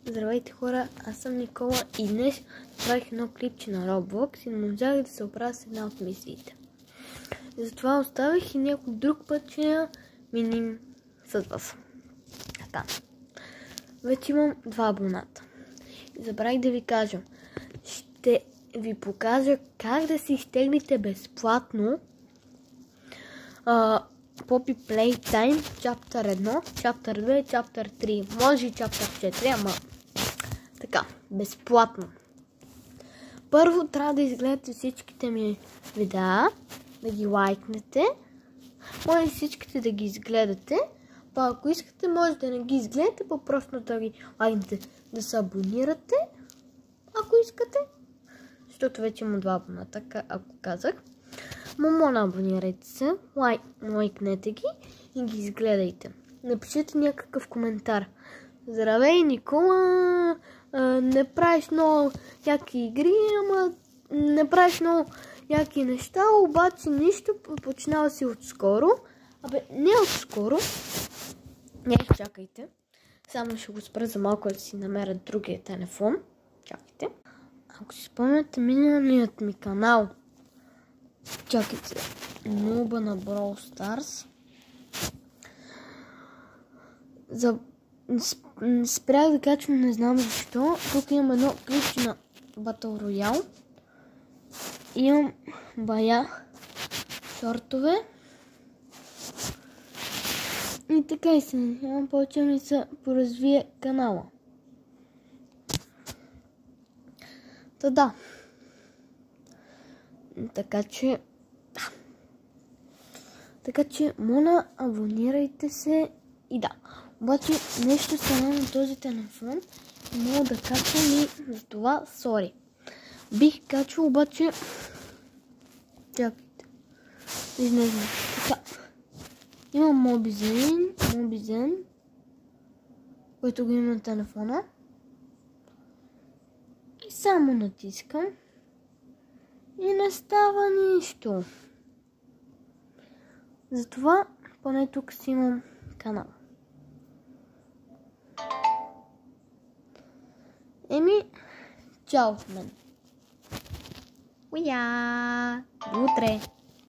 Здравейте хора, аз съм Никола и днес правих едно клипче на Roblox и не можах да се оправя с една от мисиите. Затова оставих и някой друг път ще миним с вас. Така. Вече имам 2 абоната. И забравих да ви кажа. Ще ви покажа как да си изтеглите безплатно Poppy Playtime Chapter 1, Chapter 2, Chapter 3. Може и Chapter 4, ама така, безплатно. Първо трябва да изгледате всичките ми видеа, да ги лайкнете. Може всичките да ги изгледате. Па ако искате, може да не ги изгледате, по-просто да ги лайкнете, да се абонирате, ако искате. Защото вече има 2 абоната, ако казах. Моля, абонирайте се, лайкнете ги и ги изгледайте. Напишете някакъв коментар. Здравей, Никола, не правиш много яки игри, ама не правиш много яки неща, обаче нищо, починава си отскоро. Абе, не отскоро. Не, чакайте. Само ще го спра за малко да си намеря другия телефон. Чакайте. Ако си спомняте миналият ми канал, чакайте, Нуба на Brawl Stars, спрях да качвам, не знам защо. Тук имам едно клипче на Battle Royale. Имам бая шортове. И така и се надявам повече ми се поразвие канала. Та да. Така че, моля, абонирайте се и да. Обаче нещо стана на този телефон и мога да качвам и за това сори. Бих качвал, обаче чакайте. Не знам. Така. Имам Mobizen, който го има на телефона. И само натискам. И не става нищо. Затова поне тук си имам канал. Чао от мен. Уя! До утре!